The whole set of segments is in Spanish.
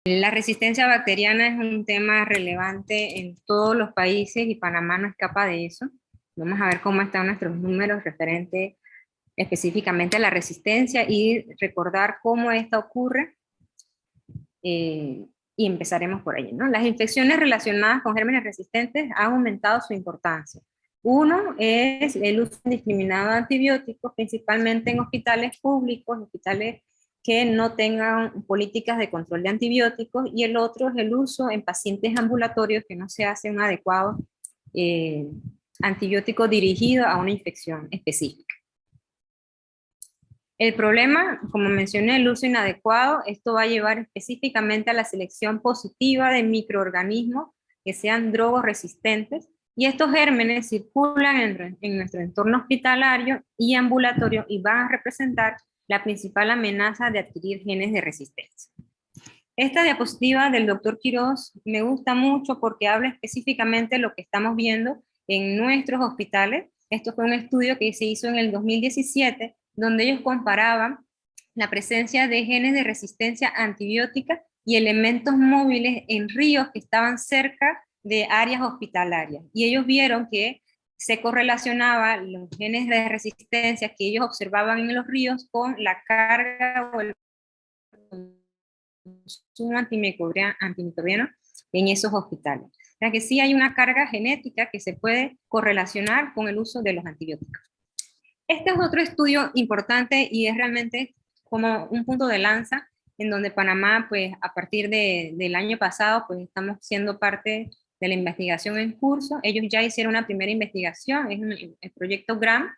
La resistencia bacteriana es un tema relevante en todos los países y Panamá no escapa de eso. Vamos a ver cómo están nuestros números referentes específicamente a la resistencia y recordar cómo esta ocurre, y empezaremos por allí, ¿no? Las infecciones relacionadas con gérmenes resistentes han aumentado su importancia. Uno es el uso indiscriminado de antibióticos, principalmente en hospitales públicos, hospitales que no tengan políticas de control de antibióticos, y el otro es el uso en pacientes ambulatorios que no se hace un adecuado eh, antibiótico dirigido a una infección específica. El problema, como mencioné, el uso inadecuado, esto va a llevar específicamente a la selección positiva de microorganismos que sean drogoresistentes, y estos gérmenes circulan en nuestro entorno hospitalario y ambulatorio y van a representar la principal amenaza de adquirir genes de resistencia. Esta diapositiva del doctor Quiroz me gusta mucho porque habla específicamente de lo que estamos viendo en nuestros hospitales. Esto fue un estudio que se hizo en el 2017, donde ellos comparaban la presencia de genes de resistencia antibiótica y elementos móviles en ríos que estaban cerca de áreas hospitalarias. Y ellos vieron que se correlacionaba los genes de resistencia que ellos observaban en los ríos con la carga o el consumo antimicrobiano en esos hospitales. O sea que sí hay una carga genética que se puede correlacionar con el uso de los antibióticos. Este es otro estudio importante y es realmente como un punto de lanza en donde Panamá, pues a partir del año pasado, pues estamos siendo parte de la investigación en curso. Ellos ya hicieron una primera investigación, es el proyecto GRAM.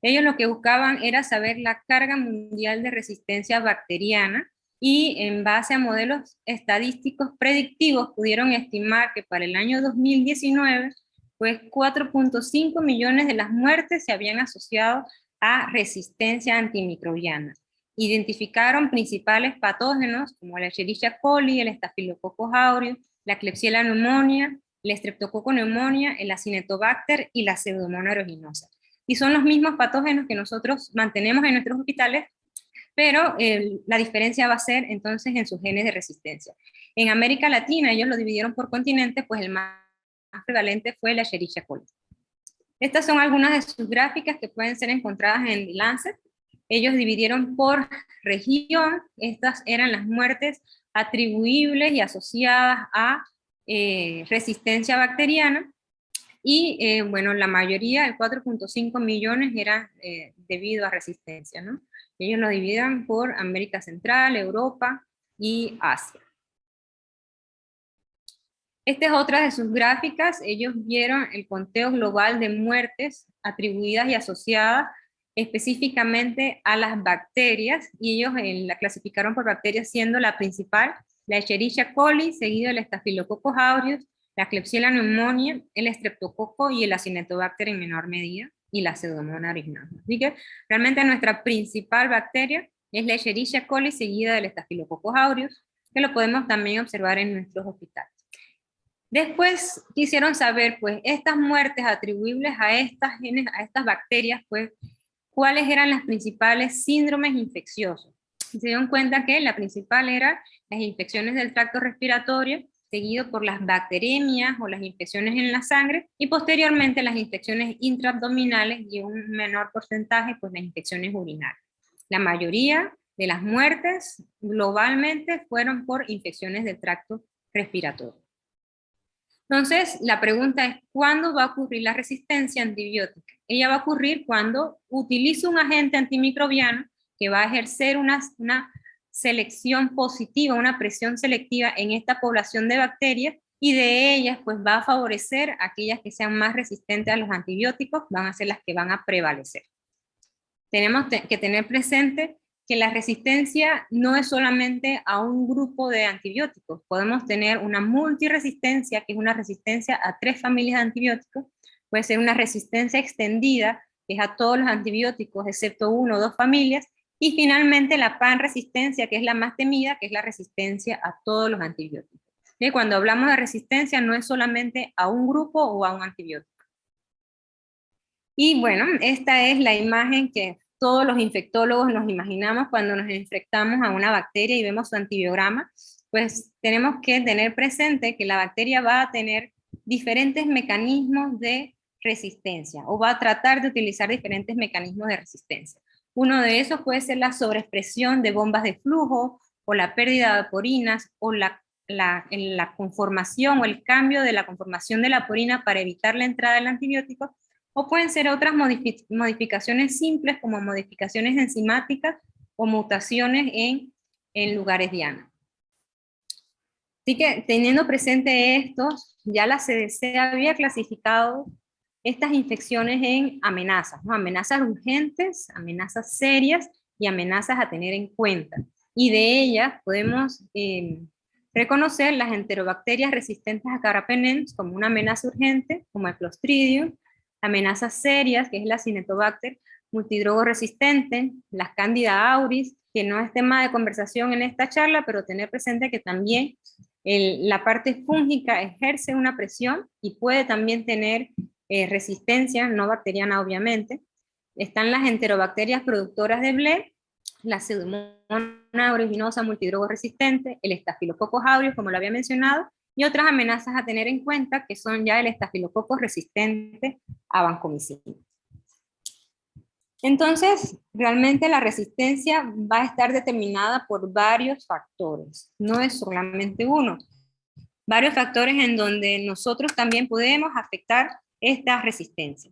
Ellos lo que buscaban era saber la carga mundial de resistencia bacteriana, y en base a modelos estadísticos predictivos pudieron estimar que para el año 2019, pues 4.5 millones de las muertes se habían asociado a resistencia antimicrobiana. Identificaron principales patógenos como la Escherichia coli, el Staphylococcus aureus, la Klebsiella pneumoniae, el Streptococcus pneumoniae, el Acinetobacter y la Pseudomonas aeruginosa. Y son los mismos patógenos que nosotros mantenemos en nuestros hospitales, pero la diferencia va a ser entonces en sus genes de resistencia. En América Latina ellos lo dividieron por continente, pues el más prevalente fue la Escherichia coli. Estas son algunas de sus gráficas que pueden ser encontradas en Lancet. Ellos dividieron por región, estas eran las muertes atribuibles y asociadas a resistencia bacteriana, y bueno, la mayoría, el 4.5 millones, era debido a resistencia, ¿no? Ellos lo dividen por América Central, Europa y Asia. Esta es otra de sus gráficas. Ellos vieron el conteo global de muertes atribuidas y asociadas específicamente a las bacterias, y ellos la clasificaron por bacterias, siendo la principal la Escherichia coli, seguido el Staphylococcus aureus, la Klebsiella pneumoniae, el Streptococcus y el Acinetobacter en menor medida, y la Pseudomonas aeruginosa. Así que realmente nuestra principal bacteria es la Escherichia coli, seguida del Staphylococcus aureus, que lo podemos también observar en nuestros hospitales. Después quisieron saber, pues, estas muertes atribuibles a estas genes, a estas bacterias, pues, cuáles eran las principales síndromes infecciosos. Y se dieron cuenta que la principal era las infecciones del tracto respiratorio, seguido por las bacteremias o las infecciones en la sangre, y posteriormente las infecciones intraabdominales, y un menor porcentaje, pues, las infecciones urinarias. La mayoría de las muertes globalmente fueron por infecciones del tracto respiratorio. Entonces, la pregunta es, ¿cuándo va a ocurrir la resistencia antibiótica? Ella va a ocurrir cuando utilizo un agente antimicrobiano que va a ejercer una selección positiva, una presión selectiva en esta población de bacterias, y de ellas pues va a favorecer aquellas que sean más resistentes a los antibióticos, van a ser las que van a prevalecer. Tenemos que tener presente que la resistencia no es solamente a un grupo de antibióticos. Podemos tener una multiresistencia, que es una resistencia a 3 familias de antibióticos. Puede ser una resistencia extendida, que es a todos los antibióticos excepto 1 o 2 familias. Y finalmente la panresistencia, que es la más temida, que es la resistencia a todos los antibióticos. ¿Sí? Cuando hablamos de resistencia no es solamente a un grupo o a un antibiótico. Y bueno, esta es la imagen que todos los infectólogos nos imaginamos cuando nos enfrentamos a una bacteria y vemos su antibiograma. pues tenemos que tener presente que la bacteria va a tener diferentes mecanismos de resistencia o va a tratar de utilizar diferentes mecanismos de resistencia. Uno de esos puede ser la sobreexpresión de bombas de flujo o la pérdida de porinas o la conformación o el cambio de la conformación de la porina para evitar la entrada del antibiótico, o pueden ser otras modificaciones simples como modificaciones enzimáticas o mutaciones en lugares diana. Así que teniendo presente esto, ya la CDC había clasificado estas infecciones en amenazas, ¿no? Amenazas urgentes, amenazas serias y amenazas a tener en cuenta. Y de ellas podemos reconocer las enterobacterias resistentes a carbapenems como una amenaza urgente, como el Clostridium, amenazas serias, que es la Cinetobacter, multidrogo resistente, las Candida auris, que no es tema de conversación en esta charla, pero tener presente que también la parte fúngica ejerce una presión y puede también tener resistencia, no bacteriana obviamente. Están las enterobacterias productoras de Blé, la Pseudomonas aeruginosa multidrogo resistente, el Staphylococcus aureus, como lo había mencionado, y otras amenazas a tener en cuenta que son ya el Staphylococcus resistente a vancomicina. Entonces, realmente la resistencia va a estar determinada por varios factores, no es solamente uno. Varios factores en donde nosotros también podemos afectar esta resistencia.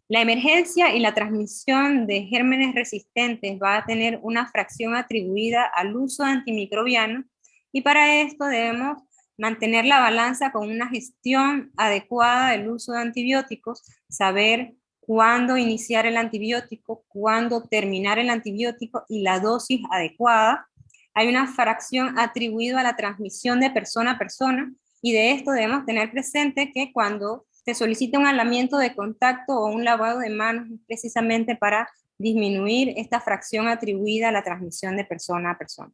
La emergencia y la transmisión de gérmenes resistentes va a tener una fracción atribuida al uso antimicrobiano, y para esto debemos mantener la balanza con una gestión adecuada del uso de antibióticos, saber cuándo iniciar el antibiótico, cuándo terminar el antibiótico y la dosis adecuada. Hay una fracción atribuida a la transmisión de persona a persona, y de esto debemos tener presente que cuando se solicita un aislamiento de contacto o un lavado de manos precisamente para disminuir esta fracción atribuida a la transmisión de persona a persona.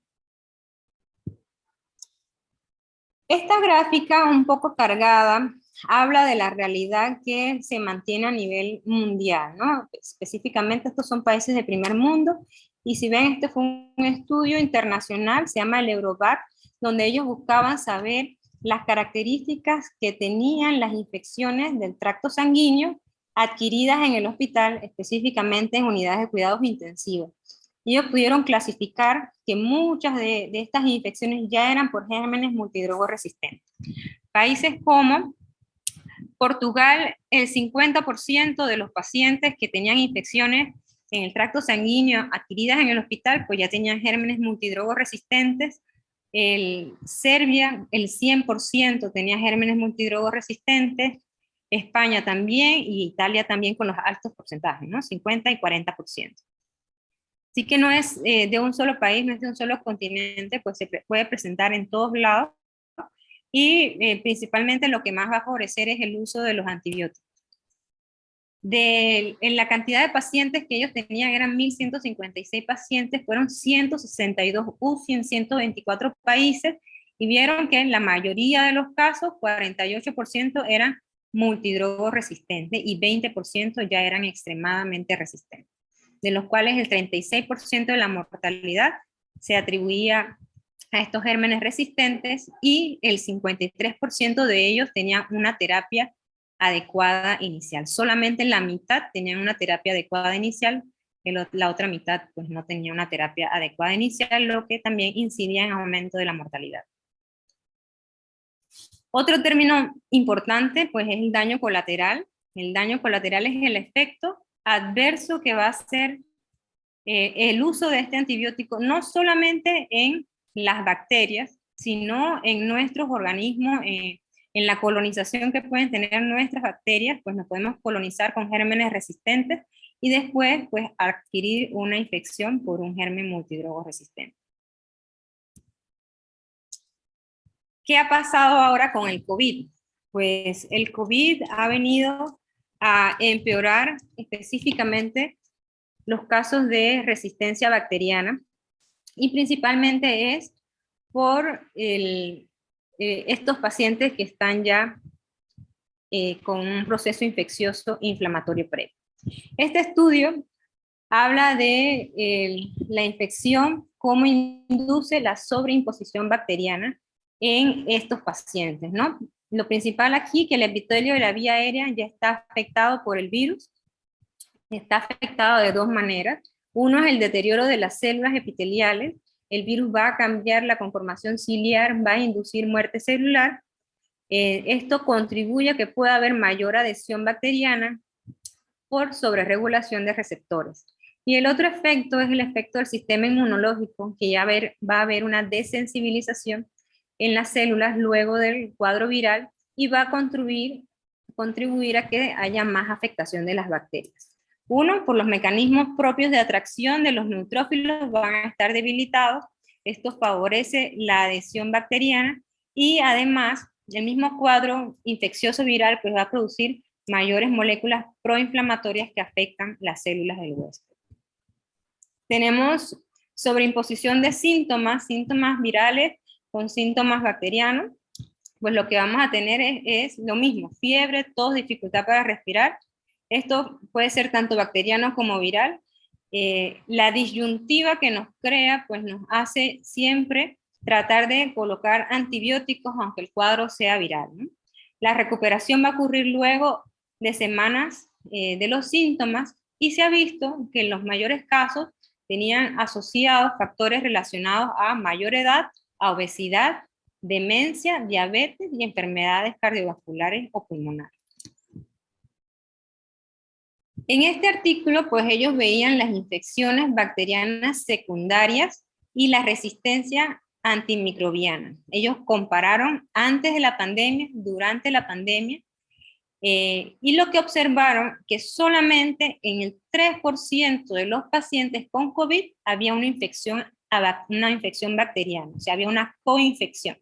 Esta gráfica, un poco cargada, habla de la realidad que se mantiene a nivel mundial, ¿no? Específicamente estos son países de primer mundo, y si ven, este fue un estudio internacional, se llama el Eurobac, donde ellos buscaban saber las características que tenían las infecciones del tracto sanguíneo adquiridas en el hospital, específicamente en unidades de cuidados intensivos. Ellos pudieron clasificar que muchas de estas infecciones ya eran por gérmenes multidrogo resistentes. Países como Portugal, el 50% de los pacientes que tenían infecciones en el tracto sanguíneo adquiridas en el hospital, pues ya tenían gérmenes multidrogo resistentes. Serbia, el 100% tenía gérmenes multidrogo resistentes. España también, y Italia también con los altos porcentajes, ¿no? 50 y 40%. Así que no es de un solo país, no es de un solo continente, pues se puede presentar en todos lados, y principalmente lo que más va a favorecer es el uso de los antibióticos. En la cantidad de pacientes que ellos tenían, eran 1.156 pacientes, fueron 162 UCI en 124 países, y vieron que en la mayoría de los casos, 48% eran multidrogo resistentes y 20% ya eran extremadamente resistentes, de los cuales el 36% de la mortalidad se atribuía a estos gérmenes resistentes, y el 53% de ellos tenían una terapia adecuada inicial. Solamente la mitad tenían una terapia adecuada inicial, la otra mitad pues no tenía una terapia adecuada inicial, lo que también incidía en aumento de la mortalidad. Otro término importante pues es el daño colateral. El daño colateral es el efecto adverso que va a ser el uso de este antibiótico, no solamente en las bacterias, sino en nuestros organismos, en la colonización que pueden tener nuestras bacterias, pues nos podemos colonizar con gérmenes resistentes y después pues adquirir una infección por un germen multidrogo resistente. ¿Qué ha pasado ahora con el COVID? Pues el COVID ha venido a empeorar específicamente los casos de resistencia bacteriana, y principalmente es por estos pacientes que están ya con un proceso infeccioso inflamatorio previo. Este estudio habla de la infección, cómo induce la sobreimposición bacteriana en estos pacientes, ¿no? Lo principal aquí, que el epitelio de la vía aérea ya está afectado por el virus, está afectado de dos maneras. Uno es el deterioro de las células epiteliales. El virus va a cambiar la conformación ciliar, va a inducir muerte celular. Esto contribuye a que pueda haber mayor adhesión bacteriana por sobreregulación de receptores. Y el otro efecto es el efecto del sistema inmunológico, que ya va a haber una desensibilización en las células luego del cuadro viral y va a contribuir a que haya más afectación de las bacterias. Uno, por los mecanismos propios de atracción de los neutrófilos van a estar debilitados. Esto favorece la adhesión bacteriana y además el mismo cuadro infeccioso viral pues va a producir mayores moléculas proinflamatorias que afectan las células del huésped. Tenemos sobreimposición de síntomas virales con síntomas bacterianos. Pues lo que vamos a tener es lo mismo, fiebre, tos, dificultad para respirar. Esto puede ser tanto bacteriano como viral. La disyuntiva que nos crea, pues nos hace siempre tratar de colocar antibióticos aunque el cuadro sea viral, ¿no? La recuperación va a ocurrir luego de semanas de los síntomas y se ha visto que en los mayores casos tenían asociados factores relacionados a mayor edad, a obesidad, demencia, diabetes y enfermedades cardiovasculares o pulmonares. En este artículo, pues ellos veían las infecciones bacterianas secundarias y la resistencia antimicrobiana. Ellos compararon antes de la pandemia, durante la pandemia, y lo que observaron que solamente en el 3% de los pacientes con COVID había una infección bacteriana, o sea, había una coinfección.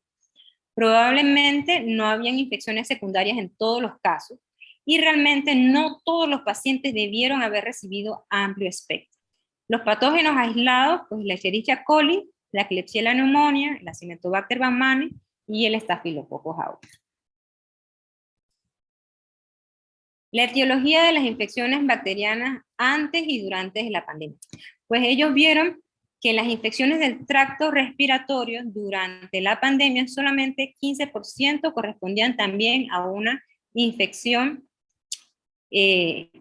Probablemente no habían infecciones secundarias en todos los casos y realmente no todos los pacientes debieron haber recibido amplio espectro. Los patógenos aislados, pues la Escherichia coli, la Klebsiella pneumoniae, la Acinetobacter baumannii y el Staphylococcus aureus. La etiología de las infecciones bacterianas antes y durante la pandemia. Pues ellos vieron que las infecciones del tracto respiratorio durante la pandemia solamente 15% correspondían también a una infección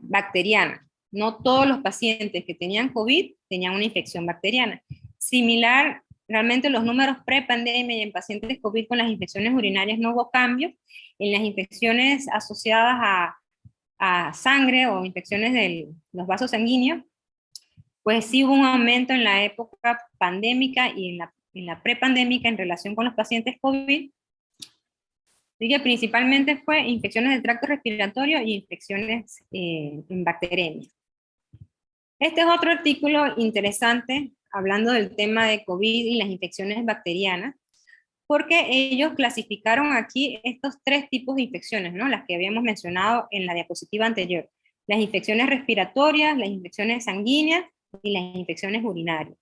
bacteriana. No todos los pacientes que tenían COVID tenían una infección bacteriana. Similar, realmente los números pre-pandemia y en pacientes COVID con las infecciones urinarias no hubo cambio. En las infecciones asociadas a sangre o infecciones de los vasos sanguíneos, pues sí hubo un aumento en la época pandémica y en la prepandémica en relación con los pacientes COVID. Así que principalmente fue infecciones del tracto respiratorio y infecciones en bacteriemia. Este es otro artículo interesante hablando del tema de COVID y las infecciones bacterianas, porque ellos clasificaron aquí estos tres tipos de infecciones, ¿no? Las que habíamos mencionado en la diapositiva anterior. Las infecciones respiratorias, las infecciones sanguíneas y las infecciones urinarias.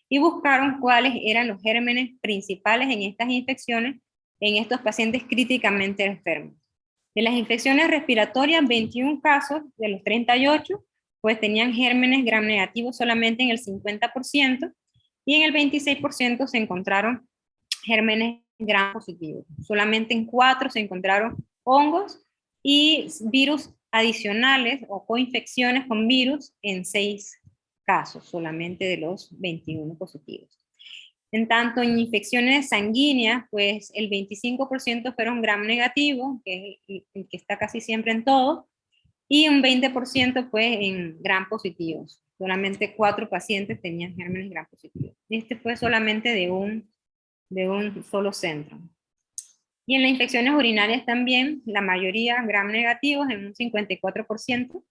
Y buscaron cuáles eran los gérmenes principales en estas infecciones en estos pacientes críticamente enfermos. De las infecciones respiratorias, 21 casos de los 38, pues tenían gérmenes gram negativos solamente en el 50%, y en el 26% se encontraron gérmenes gram positivos. Solamente en 4 se encontraron hongos y virus adicionales o coinfecciones con virus en 6 casos, solamente de los 21 positivos. En tanto, en infecciones sanguíneas, pues el 25% fueron gram negativos, que es el que está casi siempre en todo, y un 20% pues en gram positivos. Solamente 4 pacientes tenían gérmenes gram positivos. Este fue solamente de un solo centro. Y en las infecciones urinarias también, la mayoría gram negativos en un 54%.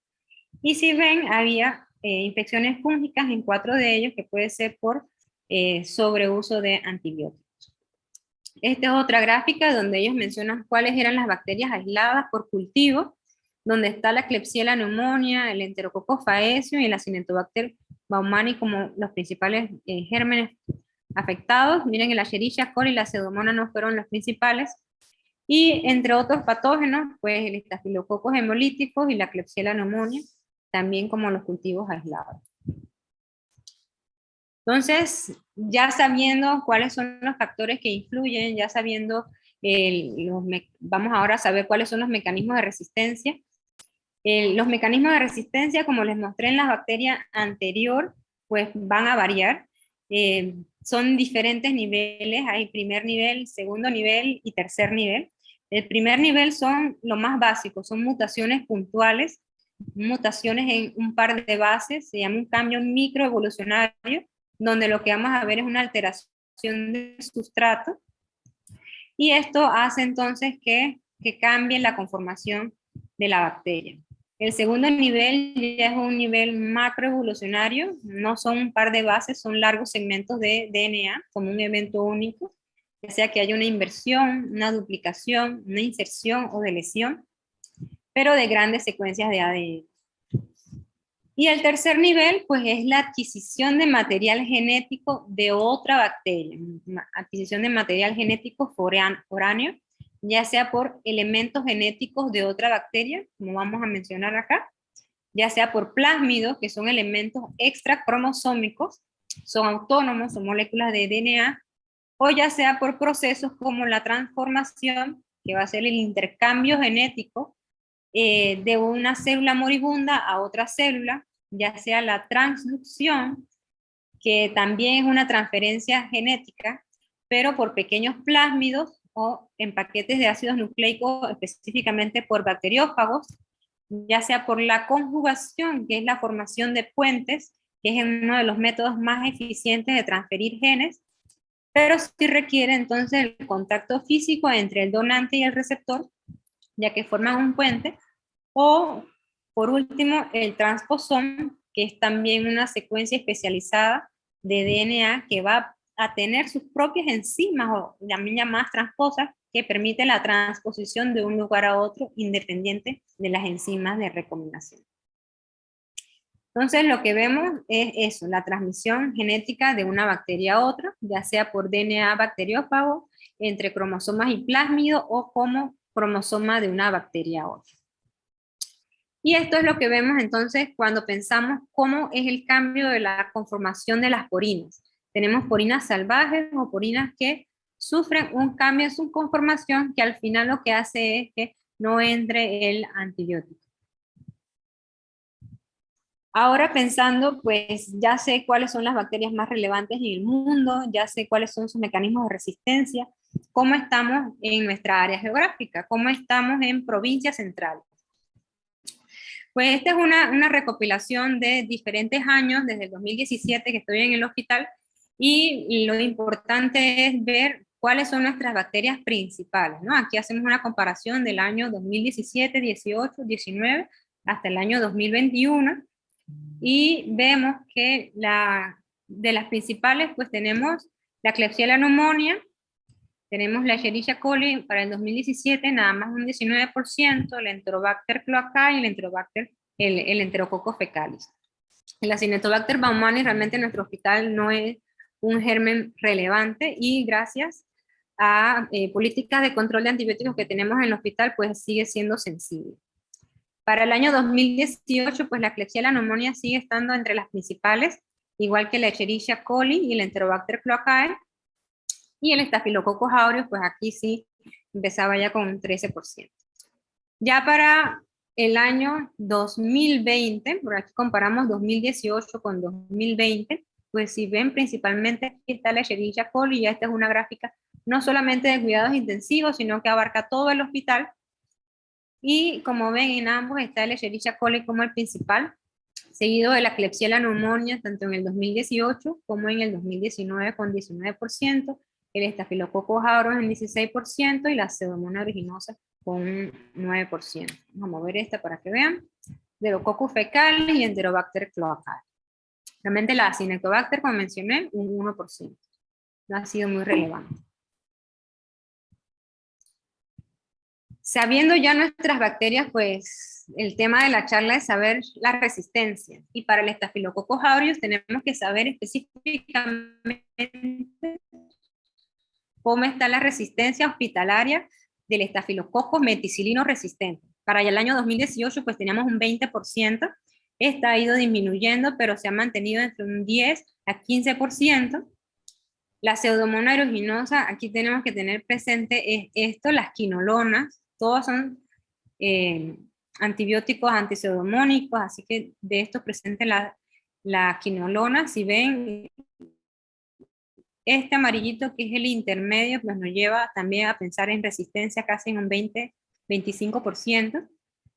Y si ven, había infecciones fúngicas en 4 de ellos, que puede ser por sobreuso de antibióticos. Esta es otra gráfica donde ellos mencionan cuáles eran las bacterias aisladas por cultivo, donde está la Klebsiella pneumoniae, el Enterococcus faecium y la Acinetobacter baumannii como los principales gérmenes afectados. Miren, el Escherichia coli y la Pseudomonas no fueron los principales. Y entre otros patógenos, pues el Staphylococcus hemolíticos y la Klebsiella pneumoniae, también como los cultivos aislados. Entonces, ya sabiendo cuáles son los factores que influyen, ya sabiendo, vamos ahora a saber cuáles son los mecanismos de resistencia. Los mecanismos de resistencia, como les mostré en la bacteria anterior, pues van a variar. Son diferentes niveles, hay primer nivel, segundo nivel y tercer nivel. El primer nivel son lo más básico, son mutaciones puntuales, mutaciones en un par de bases, se llama un cambio microevolucionario, donde lo que vamos a ver es una alteración del sustrato, y esto hace entonces que cambie la conformación de la bacteria. El segundo nivel ya es un nivel macroevolucionario, no son un par de bases, son largos segmentos de DNA, como un evento único, ya sea que haya una inversión, una duplicación, una inserción o deleción, pero de grandes secuencias de ADN. Y el tercer nivel, pues es la adquisición de material genético de otra bacteria, adquisición de material genético foráneo, ya sea por elementos genéticos de otra bacteria, como vamos a mencionar acá, ya sea por plásmidos, que son elementos extracromosómicos, son autónomos, son moléculas de DNA, o ya sea por procesos como la transformación, que va a ser el intercambio genético de una célula moribunda a otra célula, ya sea la transducción, que también es una transferencia genética, pero por pequeños plásmidos o en paquetes de ácidos nucleicos, específicamente por bacteriófagos, ya sea por la conjugación, que es la formación de puentes, que es uno de los métodos más eficientes de transferir genes, pero sí requiere entonces el contacto físico entre el donante y el receptor, ya que forman un puente, o por último el transposón, que es también una secuencia especializada de DNA que va a tener sus propias enzimas o también llamadas transposas que permiten la transposición de un lugar a otro independiente de las enzimas de recombinación. Entonces lo que vemos es eso, la transmisión genética de una bacteria a otra, ya sea por DNA bacteriófago, entre cromosomas y plásmido o como cromosoma de una bacteria a otra. Y esto es lo que vemos entonces cuando pensamos cómo es el cambio de la conformación de las porinas. Tenemos porinas salvajes o porinas que sufren un cambio en su conformación que al final lo que hace es que no entre el antibiótico. Ahora pensando, pues ya sé cuáles son las bacterias más relevantes en el mundo, ya sé cuáles son sus mecanismos de resistencia, cómo estamos en nuestra área geográfica, cómo estamos en provincias centrales. Pues esta es una recopilación de diferentes años, desde el 2017 que estoy en el hospital, y lo importante es ver cuáles son nuestras bacterias principales, ¿no? Aquí hacemos una comparación del año 2017, 18, 19, hasta el año 2021, y vemos que de las principales, pues tenemos la Klebsiella pneumoniae, tenemos la Escherichia coli para el 2017, nada más un 19%, el Enterobacter cloacae y el Enterococcus fecalis. El Acinetobacter baumannii realmente en nuestro hospital no es un germen relevante, y gracias a políticas de control de antibióticos que tenemos en el hospital, pues sigue siendo sensible. Para el año 2018, pues la Klebsiella pneumoniae sigue estando entre las principales, igual que la Escherichia coli y el Enterobacter cloacae, y el Staphylococcus aureus, pues aquí sí empezaba ya con un 13%. Ya para el año 2020, por aquí comparamos 2018 con 2020, pues si ven principalmente aquí está la Escherichia coli, y esta es una gráfica no solamente de cuidados intensivos, sino que abarca todo el hospital, y como ven en ambos está el Escherichia coli como el principal, seguido de la Klebsiella pneumoniae tanto en el 2018 como en el 2019 con 19%, el Staphylococcus aureus en 16% y la Pseudomonas aeruginosa con un 9%. Vamos a ver esta para que vean. Enterococcus fecalis y Enterobacter cloacae. Realmente la Acinetobacter, como mencioné, un 1%. No ha sido muy relevante. Sabiendo ya nuestras bacterias, pues el tema de la charla es saber la resistencia. Y para el Staphylococcus aureus tenemos que saber específicamente cómo está la resistencia hospitalaria del Staphylococcus meticilino resistente. Para el año 2018 pues teníamos un 20%, esta ha ido disminuyendo, pero se ha mantenido entre un 10 a 15%, La Pseudomonas aeruginosa, aquí tenemos que tener presente es esto, las quinolonas, todos son antibióticos antipseudomónicos, así que de esto presente la quinolona. Si ven, este amarillito que es el intermedio, pues nos lleva también a pensar en resistencia casi en un 20-25%.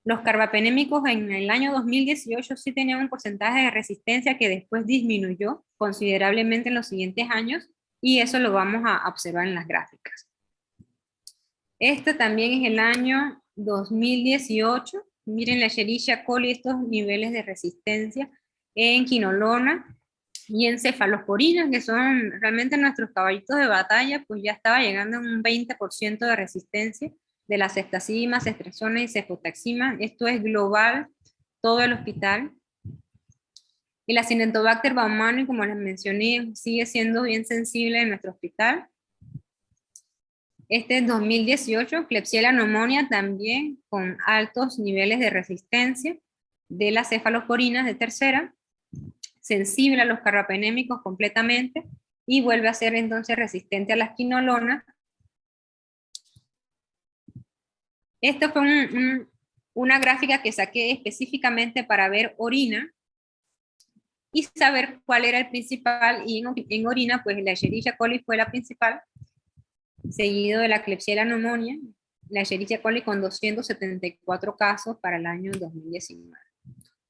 Los carbapenémicos en el año 2018 sí tenían un porcentaje de resistencia que después disminuyó considerablemente en los siguientes años, y eso lo vamos a observar en las gráficas. Este también es el año 2018. Miren la Escherichia coli, estos niveles de resistencia en quinolona y en cefalosporina, que son realmente nuestros caballitos de batalla, pues ya estaba llegando a un 20% de resistencia de la ceftazidima, ceftriaxona y cefotaxima. Esto es global, todo el hospital. Y la Acinetobacter baumannii, como les mencioné, sigue siendo bien sensible en nuestro hospital. Este 2018, Klebsiella pneumonia también con altos niveles de resistencia de las cefalosporinas de tercera, sensible a los carbapenémicos completamente, y vuelve a ser entonces resistente a las quinolonas. Esto fue una gráfica que saqué específicamente para ver orina y saber cuál era el principal, y en orina pues la Escherichia coli fue la principal, seguido de la Klebsiella pneumonia, la Escherichia coli con 274 casos para el año 2019.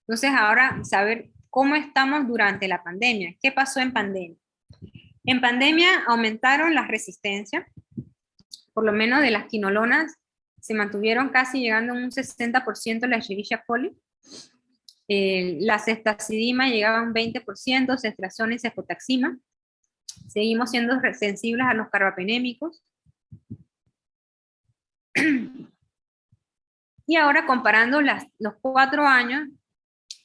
Entonces ahora saber cómo estamos durante la pandemia. ¿Qué pasó en pandemia? En pandemia aumentaron las resistencias, por lo menos de las quinolonas, se mantuvieron casi llegando a un 60% la Escherichia coli. La ceftazidima llegaba a un 20%, ceftriaxona y cefotaxima. Seguimos siendo sensibles a los carbapenémicos. Y ahora comparando los 4 años,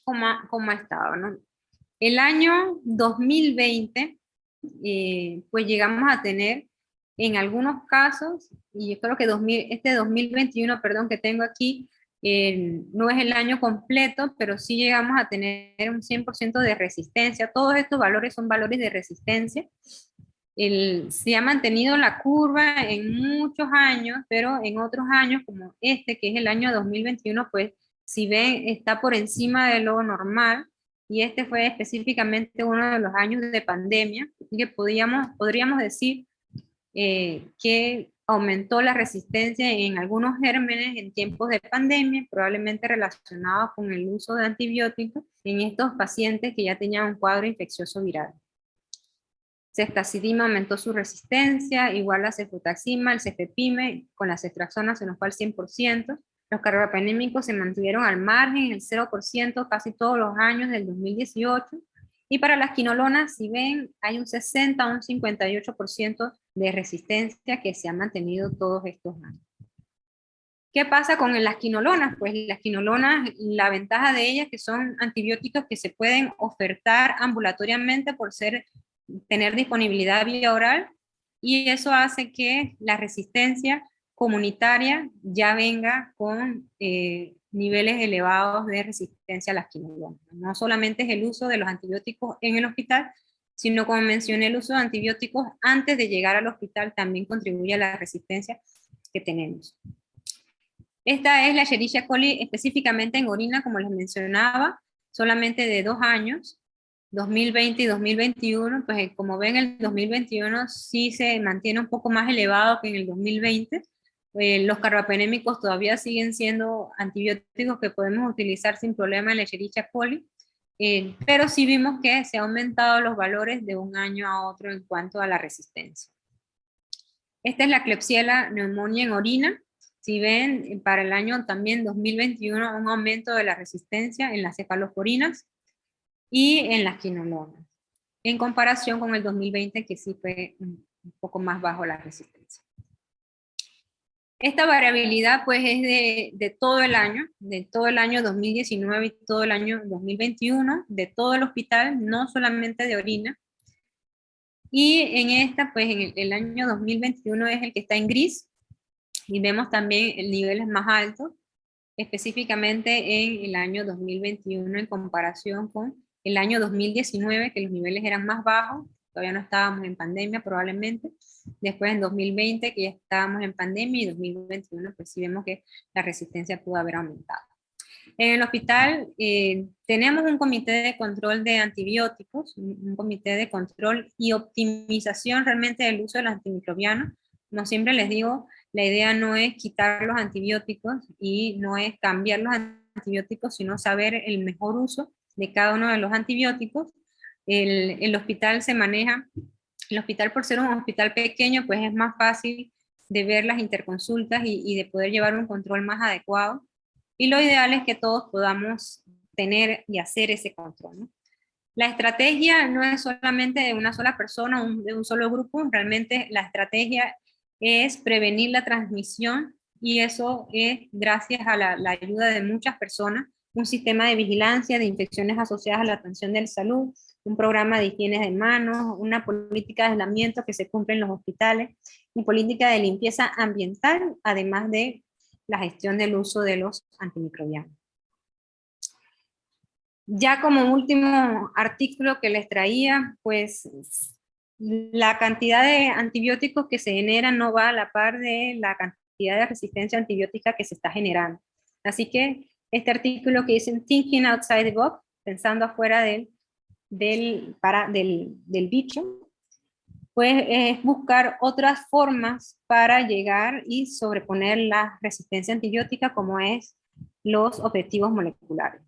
¿cómo ha estado, ¿no? El año 2020, pues llegamos a tener en algunos casos, y yo creo que 2021, perdón, que tengo aquí, no es el año completo, pero sí llegamos a tener un 100% de resistencia. Todos estos valores son valores de resistencia. Se ha mantenido la curva en muchos años, pero en otros años, como este, que es el año 2021, pues si ven, está por encima de lo normal, y este fue específicamente uno de los años de pandemia, y que podríamos decir que aumentó la resistencia en algunos gérmenes en tiempos de pandemia, probablemente relacionados con el uso de antibióticos en estos pacientes que ya tenían un cuadro infeccioso viral. Ceftazidima aumentó su resistencia, igual la cefotaxima, el cefepime, con la ceftriaxona se nos fue al 100%. Los carbapenémicos se mantuvieron al margen, el 0%, casi todos los años del 2018. Y para las quinolonas, si ven, hay un 60 o un 58% de resistencia que se ha mantenido todos estos años. ¿Qué pasa con las quinolonas? Pues las quinolonas, la ventaja de ellas es que son antibióticos que se pueden ofertar ambulatoriamente por tener disponibilidad vía oral, y eso hace que la resistencia comunitaria ya venga con niveles elevados de resistencia a las quinolonas. No solamente es el uso de los antibióticos en el hospital, sino, como mencioné, el uso de antibióticos antes de llegar al hospital también contribuye a la resistencia que tenemos. Esta es la Escherichia coli específicamente en orina, como les mencionaba, solamente de 2 años, 2020 y 2021, pues como ven el 2021 sí se mantiene un poco más elevado que en el 2020. Los carbapenémicos todavía siguen siendo antibióticos que podemos utilizar sin problema en la Escherichia coli, pero sí vimos que se han aumentado los valores de un año a otro en cuanto a la resistencia. Esta es la Klebsiella pneumonia en orina. Si ven, para el año también 2021, un aumento de la resistencia en las cefalosporinas y en las quinolonas, en comparación con el 2020, que sí fue un poco más bajo la resistencia. Esta variabilidad pues es de todo el año 2019 y todo el año 2021, de todo el hospital, no solamente de orina. Y en esta, pues en el año 2021 es el que está en gris, y vemos también niveles más altos, específicamente en el año 2021 en comparación con el año 2019, que los niveles eran más bajos, todavía no estábamos en pandemia probablemente, después en 2020 que ya estábamos en pandemia y 2021 pues sí vemos que la resistencia pudo haber aumentado. En el hospital tenemos un comité de control de antibióticos, un comité de control y optimización realmente del uso de los antimicrobianos. No siempre les digo, la idea no es quitar los antibióticos y no es cambiar los antibióticos, sino saber el mejor uso de cada uno de los antibióticos. El hospital se maneja, el hospital por ser un hospital pequeño, pues es más fácil de ver las interconsultas y de poder llevar un control más adecuado. Y lo ideal es que todos podamos tener y hacer ese control, ¿no? La estrategia no es solamente de una sola persona, de un solo grupo, realmente la estrategia es prevenir la transmisión y eso es gracias a la ayuda de muchas personas, un sistema de vigilancia de infecciones asociadas a la atención de salud, un programa de higiene de manos, una política de aislamiento que se cumple en los hospitales y política de limpieza ambiental, además de la gestión del uso de los antimicrobianos. Ya como último artículo que les traía, pues la cantidad de antibióticos que se generan no va a la par de la cantidad de resistencia antibiótica que se está generando. Así que este artículo que dice Thinking Outside the Box, pensando afuera del bicho, pues es buscar otras formas para llegar y sobreponer la resistencia antibiótica, como es los objetivos moleculares.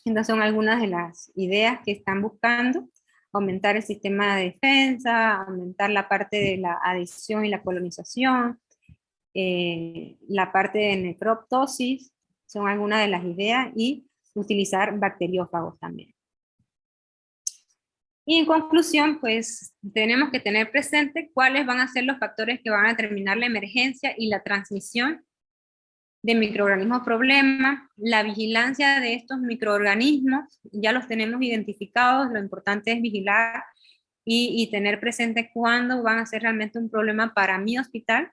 Entonces son algunas de las ideas que están buscando: aumentar el sistema de defensa, aumentar la parte de la adhesión y la colonización, la parte de necroptosis, son algunas de las ideas, y utilizar bacteriófagos también. Y en conclusión, pues tenemos que tener presente cuáles van a ser los factores que van a determinar la emergencia y la transmisión de microorganismos problema, la vigilancia de estos microorganismos, ya los tenemos identificados, lo importante es vigilar y tener presente cuándo van a ser realmente un problema para mi hospital,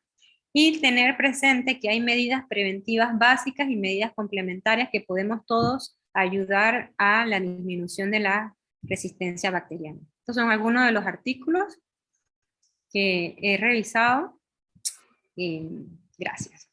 y tener presente que hay medidas preventivas básicas y medidas complementarias que podemos todos ayudar a la disminución de la resistencia bacteriana. Estos son algunos de los artículos que he revisado. Gracias.